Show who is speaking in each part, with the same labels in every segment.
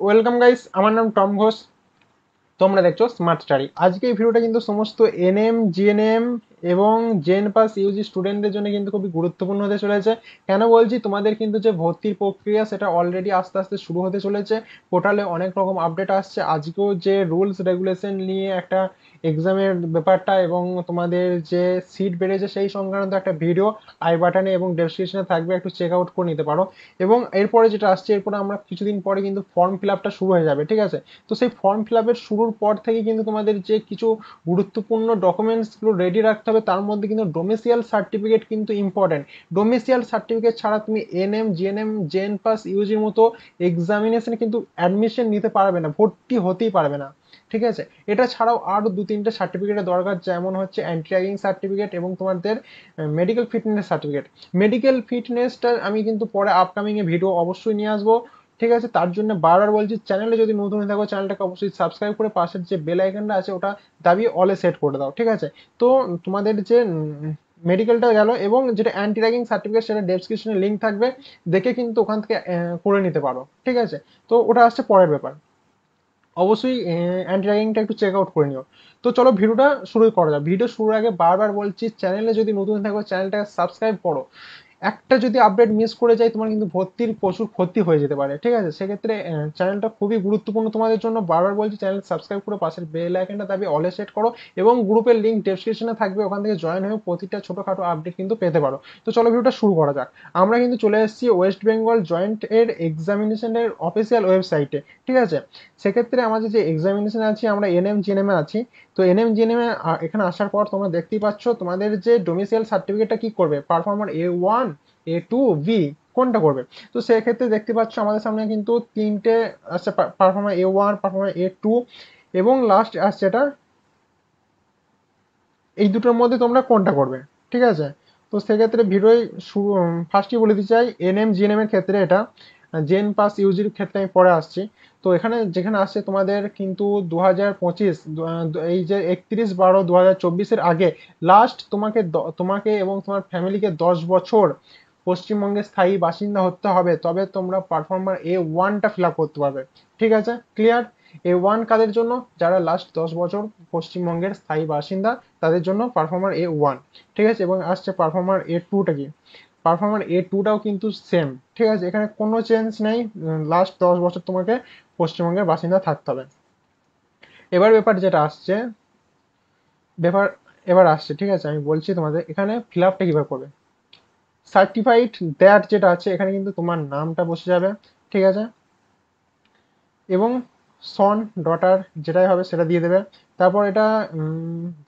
Speaker 1: Welcome guys, আমার নাম Tom Ghosh. তোমরা দেখছো স্মার্ট স্টাডি। আজকে এই ভিডিওটা কিন্তু সমস্ত এনএম, জিএনএম এবং জেন পাস ইউজি স্টুডেন্টদের জন্য কিন্তু খুবই গুরুত্বপূর্ণ হতে চলেছে। কেন বলছি, তোমাদের কিন্তু যে ভর্তির প্রক্রিয়া সেটা অলরেডি আস্তে আস্তে শুরু হতে চলেছে। পোর্টালে অনেক রকম আপডেট আসছে। আজকেও যে রুলস রেগুলেশন নিয়ে একটা এক্সামের ব্যাপারটা এবং তোমাদের যে সিট বেড়েছে সেই সংক্রান্ত একটা ভিডিও আই বাটনে এবং ডেসক্রিপশনে থাকবে, একটু চেক আউট করে নিতে পারো। এবং এরপরে যেটা আসছে, এরপরে আমরা কিছুদিন পরে কিন্তু ফর্ম ফিল আপটা শুরু হয়ে যাবে, ঠিক আছে? তো সেই ফর্ম ফিল আপের শুরুর পর থেকে কিন্তু তোমাদের যে কিছু গুরুত্বপূর্ণ ডকুমেন্টসগুলো রেডি রাখতে হবে, তার মধ্যে কিন্তু ডোমিসিয়াল সার্টিফিকেট কিন্তু ইম্পর্টেন্ট। ডোমিসিয়াল সার্টিফিকেট ছাড়া তুমি এনএম, জিএনএম, জেন পাস ইউজির মতো এক্সামিনেশনে কিন্তু অ্যাডমিশন নিতে পারবে না, ভর্তি হতেই পারবে না, ঠিক আছে? এটা ছাড়াও আরো দু তিনটে সার্টিফিকেটের দরকার, যেমন হচ্ছে অ্যান্টি র্যাগিং সার্টিফিকেট এবং তোমাদের মেডিকেল ফিটনেস সার্টিফিকেট। মেডিকেল ফিটনেসটা আমি কিন্তু পরে আপকামিং এ ভিডিও অবশ্যই নিয়ে আসবো, ঠিক আছে? তার জন্য বারবার বলছি, চ্যানেলে যদি নতুন হয়ে থাকো চ্যানেলটাকে অবশ্যই সাবস্ক্রাইব করে পাশের যে বেল আইকনটা আছে ওটা দাবিয়ে অলে সেট করে দাও, ঠিক আছে? তো তোমাদের যে মেডিকেলটা গেল, এবং যেটা অ্যান্টি র্যাগিং সার্টিফিকেট সেটা ডেসক্রিপশনে লিঙ্ক থাকবে, দেখে কিন্তু ওখান থেকে করে নিতে পারো, ঠিক আছে? তো ওটা আসছে পরের ব্যাপার। অবশ্যই অ্যান্টি র্যাগিংটা একটু চেক আউট করে নিও। তো চলো ভিডিওটা শুরু করা যাক। ভিডিও শুরুর আগে বারবার বলছি, চ্যানেলে যদি নতুন থাকো চ্যানেলটাকে সাবস্ক্রাইব করো। একটা যদি আপডেট মিস করে যায়, তোমার কিন্তু ভর্তির প্রচুর ক্ষতি হয়ে যেতে পারে, ঠিক আছে? সেক্ষেত্রে চ্যানেলটা খুবই গুরুত্বপূর্ণ তোমাদের জন্য। বারবার বলছি, চ্যানেল সাবস্ক্রাইব করে পাশের বেল আইকনটা দাবি অলে সেট করো, এবং গ্রুপের লিঙ্ক ডেসক্রিপশনে থাকবে, ওখান থেকে জয়েন হয়ে প্রতিটা ছোটখাটো আপডেট কিন্তু পেতে পারো। তো চলো ভিডিওটা শুরু করা যাক। আমরা কিন্তু চলে এসেছি ওয়েস্ট বেঙ্গল জয়েন্ট এর এক্সামিনেশনের অফিসিয়াল ওয়েবসাইটে, ঠিক আছে? সেক্ষেত্রে আমাদের যে এক্সামিনেশন আছে, আমরা এনএম জিএনএম এ আছি। তো এনএম জিএনএম এ এখানে আসার পর তোমরা দেখতেই পাচ্ছ তোমাদের যে ডোমিসাইল সার্টিফিকেটটা কি করবে, পারফর্মার A1, A2, V কোনটা করবে। তো সেক্ষেত্রে দেখতে পাচ্ছ আমাদের সামনে কিন্তু তিনটে আছে, পারফর্মার A1, পারফর্মার A2 এবং লাস্ট আসছে এটা। এই দুটোর মধ্যে তোমরা কোনটা করবে, ঠিক আছে? তো সেক্ষেত্রে ভিডিওয় ফার্স্টই বলে দিতে চাই, এনএম জিএনএম এর ক্ষেত্রে এটা, জেন পাস ইউজির ক্ষেত্রে আমি পরে আসছি। তো এখানে যেখানে আসছে তোমাদের কিন্তু 2025, এই যে 31/12/2024 আগে লাস্ট তোমাকে এবং তোমার ফ্যামিলিকে 10 বছর পশ্চিমবঙ্গের স্থায়ী বাসিন্দা হতে হবে, তবে তোমরা পারফর্মার A1টা ফিল আপ করতে পারবে, ঠিক আছে? ক্লিয়ার? A1 কাদের জন্য? যারা লাস্ট 10 বছর পশ্চিমবঙ্গের স্থায়ী বাসিন্দা, তাদের জন্য পারফর্মার A1, ঠিক আছে? এবং আসছে পারফর্মার A2টা কি, পারফর্মার A2টাও কিন্তু সেম, ঠিক আছে? এখানে কোনো চেঞ্জ নেই, লাস্ট 10 বছর তোমাকে পশ্চিমবঙ্গের বাসিন্দা থাকতে হবে। এবার ব্যাপার যেটা আসছে, ব্যাপার এবার আসছে, ঠিক আছে? আমি বলছি তোমাদের এখানে ফিল আপটা কিভাবে করবে। সার্টিফাইড দ্যাট যেটা আছে, এখানে কিন্তু তোমার নামটা বসে যাবে, ঠিক আছে? এবং সন, ডটার যেটাই হবে সেটা দিয়ে দেবে। তারপর এটা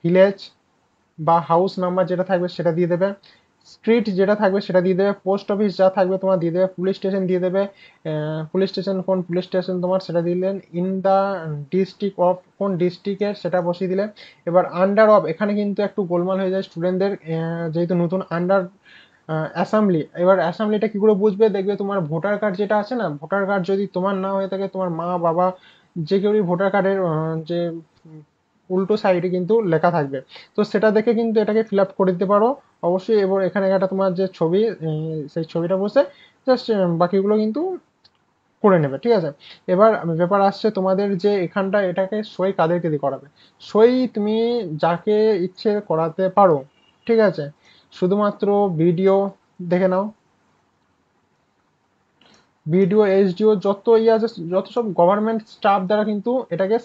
Speaker 1: ভিলেজ বা হাউস নাম্বার যেটা থাকবে সেটা দিয়ে দেবে। স্ট্রিট যেটা থাকবে সেটা দিয়ে দেবে। পোস্ট অফিস যা থাকবে তোমার দিয়ে দেবে। পুলিশ স্টেশন দিয়ে দেবে, পুলিশ স্টেশন কোন পুলিশ স্টেশন তোমার সেটা দিলেন। ইন দ্য ডিস্ট্রিক্ট অফ, কোন ডিস্ট্রিক্টের সেটা বসিয়ে দিলে। এবার আন্ডার অফ, এখানে কিন্তু একটু গোলমাল হয়ে যায় স্টুডেন্টদের, যেহেতু নতুন আন্ডার অ্যাসেম্বলি। এবার অ্যাসেম্বলিটা কি করে বুঝবে, দেখবে তোমার ভোটার কার্ড যেটা আছে না, ভোটার কার্ড যদি তোমার না হয়ে থাকে, তোমার মা বাবা যে কেউই ভোটার কার্ডের যে উল্টো সাইডে কিন্তু লেখা থাকবে। তো সেটা দেখে কিন্তু এটাকে ফিল আপ করে দিতে পারো অবশ্যই। এবার এখানে একটা তোমার যে ছবি, সেই ছবিটা বসে জাস্ট বাকিগুলো কিন্তু করে নেবে, ঠিক আছে? এবার ব্যাপার আসছে তোমাদের যে এখানটা, এটাকে সই কাদেরকে দিয়ে করাবে। সই তুমি যাকে ইচ্ছে করাতে পারো, ঠিক আছে? শুধুমাত্র ভিডিও দেখে নাও, বিডিও, এসডিও, যত ইয়ে আছে, যত সব গভর্নমেন্ট স্টাফ দ্বারা কিন্তু এটাকে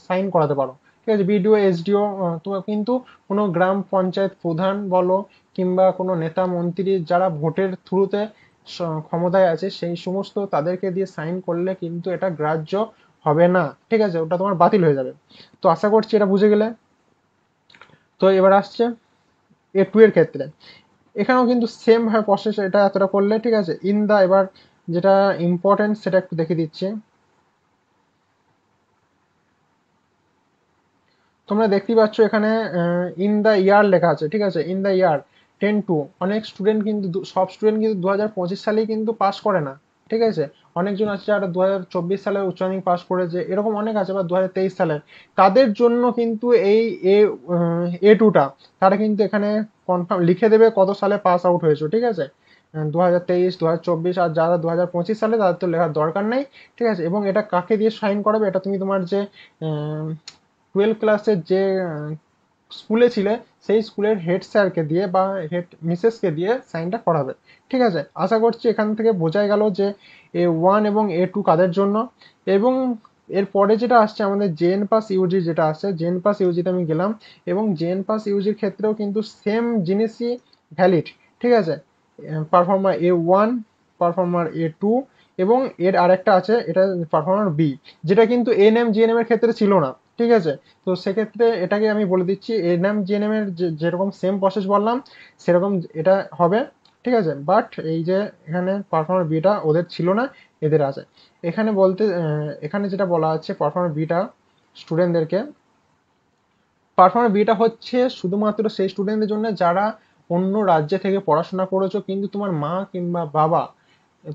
Speaker 1: সাইন করাতে পারো, ঠিক আছে? বিডিও, এসডিও, তোমার কিন্তু কোনো গ্রাম পঞ্চায়েত প্রধান বলো, কিংবা কোনো নেতা মন্ত্রী যারা ভোটের থ্রুতে ক্ষমতায় আছে, সেই সমস্ত তাদেরকে দিয়ে সাইন করলে কিন্তু এটা গ্রাহ্য হবে না, ঠিক আছে? ওটা তোমার বাতিল হয়ে যাবে। তো আশা করছি এটা বুঝে গেলে। তো এবার আসছে A2 এর ক্ষেত্রে, এখানেও কিন্তু সেম ভাবে প্রসেস, এটা এতটা করলে, ঠিক আছে? ইন দা, এবার যেটা ইম্পর্টেন্ট সেটা একটু দেখে দিচ্ছি। তোমরা দেখতেই পাচ্ছ এখানে ইন দা ইয়ার লেখা আছে, ঠিক আছে? ইন দা ইয়ার 10 টু, অনেক স্টুডেন্ট কিন্তু সব স্টুডেন্ট কিন্তু 2025 সালেই কিন্তু পাস করে না, ঠিক আছে? অনেকজন আছে যারা 2024 সালে উচ্চ মাধ্যমিক পাস করেছে, এরকম অনেক আছে, বা 2023 সালের। তাদের জন্য কিন্তু এই A2টা, তারা কিন্তু এখানে কনফার্ম লিখে দেবে কত সালে পাস আউট হয়েছে, ঠিক আছে? 2023, 2024, আর যারা 2025 সালে তাদের তো লেখার দরকার নেই। ঠিক আছে, এবং এটা কাকে দিয়ে সাইন করাবে, এটা তুমি তোমার যে 12 ক্লাসের যে স্কুলে ছিলে সেই স্কুলের হেড স্যারকে দিয়ে বা হেড মিসেসকে দিয়ে সাইনটা করাবে। ঠিক আছে, আশা করছি এখান থেকে বোঝাই গেল যে A1 এবং A2 কাদের জন্য। এবং এরপরে যেটা আসছে আমাদের জেএন পাস ইউজি, যেটা আসছে জেএন পাস ইউজিতে আমি গেলাম, এবং জেএন পাস ইউজির ক্ষেত্রেও কিন্তু সেম জিনিসই ভ্যালিড। ঠিক আছে, পারফর্মার A1, পারফর্মার A2, এবং এর আরেকটা আছে, এটা পারফর্মার বি, যেটা কিন্তু এনএম জিএনএম এর ক্ষেত্রে ছিল না। ঠিক আছে, তো সেক্ষেত্রে এটাকে আমি বলে দিচ্ছি, এনএম জিএনএম এর যেরকম সেম প্রসেস বললাম সেরকম এটা হবে। ঠিক আছে, বাট এই যে এখানে পারফর্মার বিটা ওদের ছিল না, এদের আছে। এখানে বলতে এখানে যেটা বলা আছে পারফর্মার বিটা স্টুডেন্টদেরকে, পারফর্মার বিটা হচ্ছে শুধুমাত্র সেই স্টুডেন্টদের জন্য যারা অন্য রাজ্যে থেকে পড়াশোনা করেছো কিন্তু তোমার মা কিংবা বাবা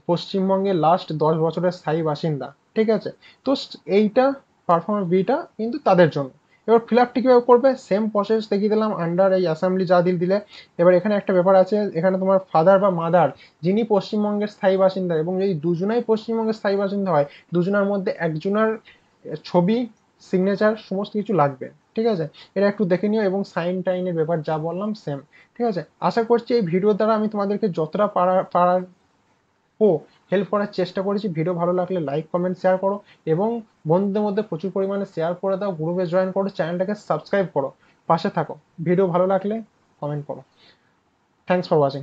Speaker 1: পশ্চিমবঙ্গের লাস্ট 10 বছরের স্থায়ী বাসিন্দা। ঠিক আছে, তো এইটা পারফর্মার বিটা কিন্তু তাদের জন্য। এবার ফিল আপটি কীভাবে করবে, সেম প্রসেস দেখিয়ে দিলাম আন্ডার এই অ্যাসেম্বলি যা দিলে। এবার এখানে একটা ব্যাপার আছে, এখানে তোমার ফাদার বা মাদার যিনি পশ্চিমবঙ্গের স্থায়ী বাসিন্দা, এবং যদি দুজনাই পশ্চিমবঙ্গের স্থায়ী বাসিন্দা হয়, দুজনের মধ্যে একজনের ছবি, সিগনেচার সমস্ত কিছু লাগবে। ঠিক আছে, এটা একটু দেখে নিও, এবং সাইন টাইনের ব্যাপার যা বললাম সেম। ঠিক আছে, আশা করছি এই ভিডিওর দ্বারা আমি তোমাদেরকে যতটা পারার হেল্প করার চেষ্টা করেছি। ভিডিও ভালো লাগলে লাইক কমেন্ট শেয়ার করো, এবং বন্ধুদের মধ্যে প্রচুর পরিমাণে শেয়ার করে দাও, গ্রুপে জয়েন করো, চ্যানেলটাকে সাবস্ক্রাইব করো, পাশে থাকো। ভিডিও ভালো লাগলে কমেন্ট করো। Thanks for watching.